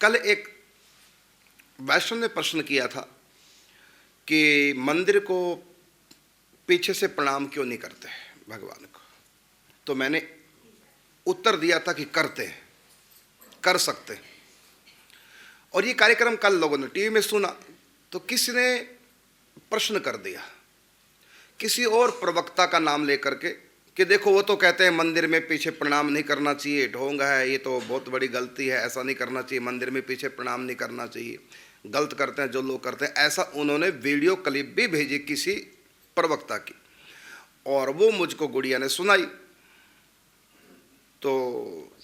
कल एक वैष्णव ने प्रश्न किया था कि मंदिर को पीछे से प्रणाम क्यों नहीं करते भगवान को। तो मैंने उत्तर दिया था कि करते हैं, कर सकते हैं। और ये कार्यक्रम कल लोगों ने टीवी में सुना तो किसी ने प्रश्न कर दिया किसी और प्रवक्ता का नाम लेकर के कि देखो वो तो कहते हैं मंदिर में पीछे प्रणाम नहीं करना चाहिए, ढोंग है, ये तो बहुत बड़ी गलती है, ऐसा नहीं करना चाहिए, मंदिर में पीछे प्रणाम नहीं करना चाहिए, गलत करते हैं जो लोग करते हैं। ऐसा उन्होंने वीडियो क्लिप भी भेजी किसी प्रवक्ता की और वो मुझको गुड़िया ने सुनाई। तो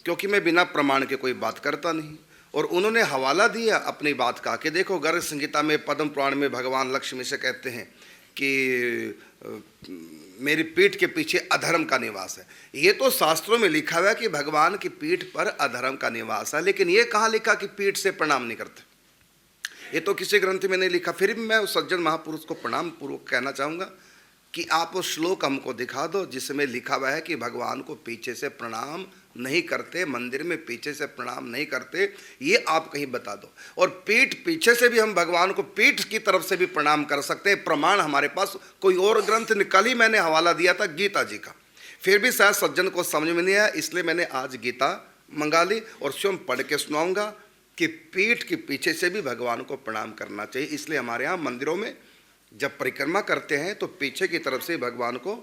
क्योंकि मैं बिना प्रमाण के कोई बात करता नहीं और उन्होंने हवाला दिया अपनी बात का कि देखो गर्ग संहिता में पद्म पुराण में भगवान लक्ष्मी से कहते हैं कि मेरी पीठ के पीछे अधर्म का निवास है। ये तो शास्त्रों में लिखा हुआ है कि भगवान की पीठ पर अधर्म का निवास है, लेकिन ये कहाँ लिखा कि पीठ से प्रणाम नहीं करते? ये तो किसी ग्रंथ में नहीं लिखा। फिर भी मैं उस सज्जन महापुरुष को प्रणाम पूर्वक कहना चाहूँगा कि आप वो श्लोक हमको दिखा दो जिसमें लिखा हुआ है कि भगवान को पीछे से प्रणाम नहीं करते, मंदिर में पीछे से प्रणाम नहीं करते, ये आप कहीं बता दो। और पीठ पीछे से भी हम भगवान को पीठ की तरफ से भी प्रणाम कर सकते हैं, प्रमाण हमारे पास कोई और ग्रंथ निकल ही। मैंने हवाला दिया था गीता जी का, फिर भी शायद सज्जन को समझ में नहीं आया, इसलिए मैंने आज गीता मंगा ली और स्वयं पढ़ के सुनाऊंगा कि पीठ के पीछे से भी भगवान को प्रणाम करना चाहिए। इसलिए हमारे यहाँ मंदिरों में जब परिक्रमा करते हैं तो पीछे की तरफ से भगवान को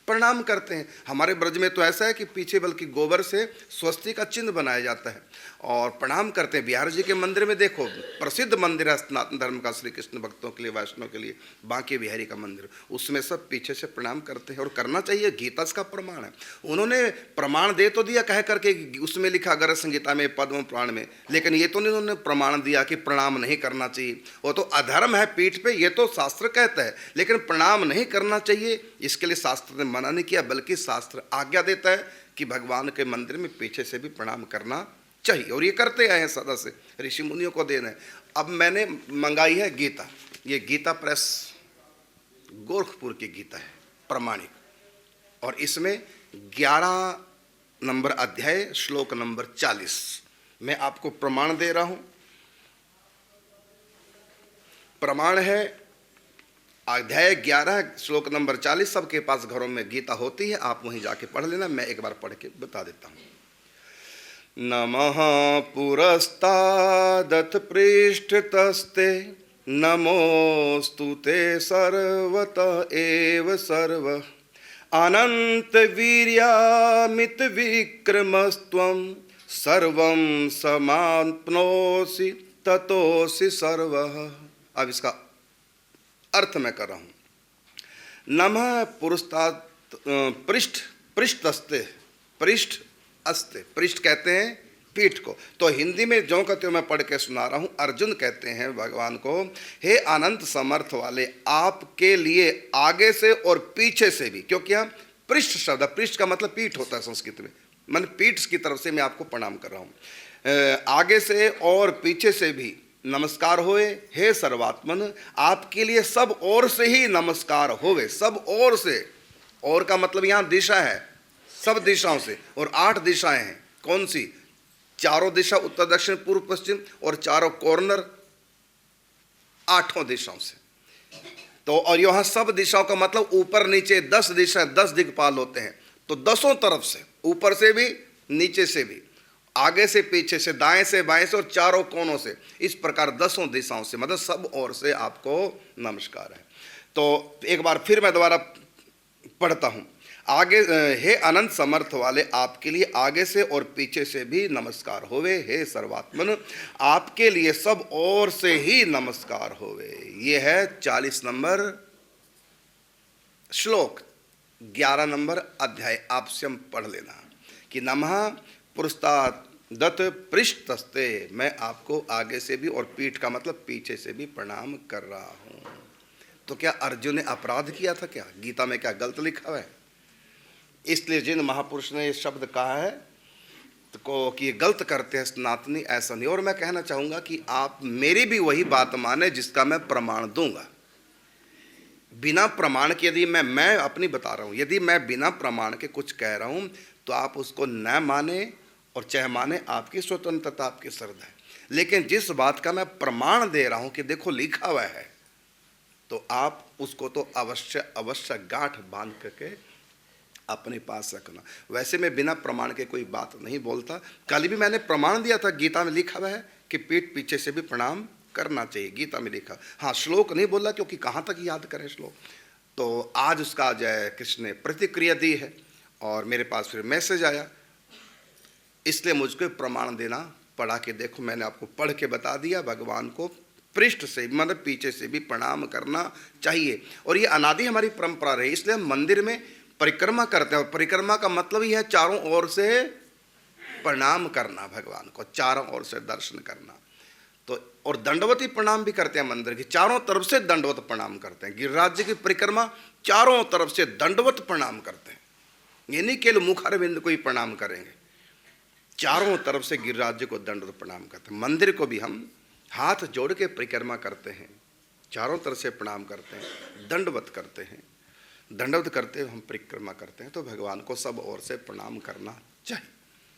प्रणाम करते हैं। हमारे ब्रज में तो ऐसा है कि पीछे बल्कि गोबर से स्वस्ति का चिन्ह बनाया जाता है और प्रणाम करते हैं। बिहार जी के मंदिर में देखो, प्रसिद्ध मंदिर है सनातन धर्म का, श्री कृष्ण भक्तों के लिए, वैष्णव के लिए, बांके बिहारी का मंदिर, उसमें सब पीछे से प्रणाम करते हैं और करना चाहिए। गीता इसका प्रमाण है। उन्होंने प्रमाण दे तो दिया कह करके, उसमें लिखा गर्ग संहिता में पद्म पुराण में, लेकिन ये तो नहीं उन्होंने प्रमाण दिया कि प्रणाम नहीं करना चाहिए। वो तो अधर्म है पीठ पे, ये तो शास्त्र कहता है, लेकिन प्रणाम नहीं करना चाहिए इसके लिए शास्त्र ने मना नहीं किया, बल्कि शास्त्र आज्ञा देता है कि भगवान के मंदिर में पीछे से भी प्रणाम करना चाहिए। और ये करते आए हैं सदा से, ऋषि मुनियों को देना है। अब मैंने मंगाई है गीता, ये गीता प्रेस गोरखपुर की गीता है, प्रमाणिक, और इसमें 11 नंबर अध्याय श्लोक नंबर 40 मैं आपको प्रमाण दे रहा हूं। प्रमाण है अध्याय 11 श्लोक नंबर 40। सबके पास घरों में गीता होती है, आप वहीं जाके पढ़ लेना, मैं एक बार पढ़ के बता देता हूं। नमः पुरस्तादथ पृष्ठतस्ते नमोस्तुते सर्वत एव सर्व अनंत वीर्यामित विक्रमस्त्वं सर्वं समाप्नोसि ततोसि सर्वः। अब इसका अर्थ मैं कर रहा हूं। नमः पुरस्तात् पृष्ठ, पृष्ठस्ते, पृष्ठ अस्ते, पृष्ठ कहते हैं पीठ को। तो हिंदी में जो कहते हो मैं पढ़ के सुना रहा हूं। अर्जुन कहते हैं भगवान को, हे अनंत समर्थ वाले, आपके लिए आगे से और पीछे से भी, क्योंकि हम पृष्ठ शब्द, पृष्ठ का मतलब पीठ होता है संस्कृत में, मन पीठ की तरफ से मैं आपको प्रणाम कर रहा हूं। आगे से और पीछे से भी नमस्कार होए, हे सर्वात्मन, आपके लिए सब ओर से ही नमस्कार होवे। सब ओर से, और का मतलब यहाँ दिशा है, सब दिशाओं से, और 8 दिशाएं हैं। कौन सी? चारों दिशा, उत्तर दक्षिण पूर्व पश्चिम, और चारों कॉर्नर 8 दिशाओं से। तो और यहाँ सब दिशाओं का मतलब ऊपर नीचे 10 दिशा, 10 दिक्पाल होते हैं। तो 10 तरफ से, ऊपर से भी, नीचे से भी, आगे से पीछे से, दाएं से बाएं से, और चारों कोनों से, इस प्रकार 10 दिशाओं से, मतलब सब ओर से आपको नमस्कार है। तो एक बार फिर मैं दोबारा पढ़ता हूं। आगे, हे अनंत समर्थ वाले, आपके लिए आगे से और पीछे से भी नमस्कार होवे। हे सर्वात्मन, आपके लिए सब ओर से ही नमस्कार होवे। ये है 40 नंबर श्लोक, 11 नंबर अध्याय। आप स्वयं पढ़ लेना कि नमः पुरस्तात् दत्त पृष्ठस्ते, मैं आपको आगे से भी और पीठ का मतलब पीछे से भी प्रणाम कर रहा हूं। तो क्या अर्जुन ने अपराध किया था? क्या गीता में क्या गलत लिखा हुआ है? इसलिए जिन महापुरुष ने ये शब्द कहा है तो को कि ये गलत करते हैं सनातनी, ऐसा नहीं। और मैं कहना चाहूंगा कि आप मेरी भी वही बात माने जिसका मैं प्रमाण दूंगा। बिना प्रमाण के यदि मैं अपनी बता रहा हूं, यदि मैं बिना प्रमाण के कुछ कह रहा हूं तो आप उसको न माने और चाहे माने, आपकी स्वतंत्रता, आपकी श्रद्धा है। लेकिन जिस बात का मैं प्रमाण दे रहा हूं कि देखो लिखा हुआ है, तो आप उसको तो अवश्य अवश्य गांठ बांध करके अपने पास रखना। वैसे मैं बिना प्रमाण के कोई बात नहीं बोलता। कल भी मैंने प्रमाण दिया था, गीता में लिखा हुआ है कि पीठ पीछे से भी प्रणाम करना चाहिए, गीता में लिखा। हाँ, श्लोक नहीं बोला क्योंकि कहाँ तक याद करें श्लोक। तो आज उसका जय कृष्ण ने प्रतिक्रिया दी है और मेरे पास फिर मैसेज आया, इसलिए मुझको प्रमाण देना पड़ा कि देखो मैंने आपको पढ़ के बता दिया, भगवान को पृष्ठ से मतलब पीछे से भी प्रणाम करना चाहिए। और ये अनादि हमारी परंपरा रही, इसलिए हम मंदिर में परिक्रमा करते हैं। और परिक्रमा का मतलब ही है चारों ओर से प्रणाम करना भगवान को, चारों ओर से दर्शन करना। तो और दंडवती प्रणाम भी करते हैं, मंदिर की चारों तरफ से दंडवत प्रणाम करते हैं। गिरिराज की परिक्रमा चारों तरफ से दंडवत प्रणाम करते हैं, ये नहीं केवल मुखारविंद को ही प्रणाम करेंगे, चारों तरफ से गिरिराज को दंडवत प्रणाम करते हैं। मंदिर को भी हम हाथ जोड़ के परिक्रमा करते हैं, चारों तरफ से प्रणाम करते हैं, दंडवत करते हैं। दंडवत करते हुए हम परिक्रमा करते हैं, तो भगवान को सब ओर से प्रणाम करना चाहिए।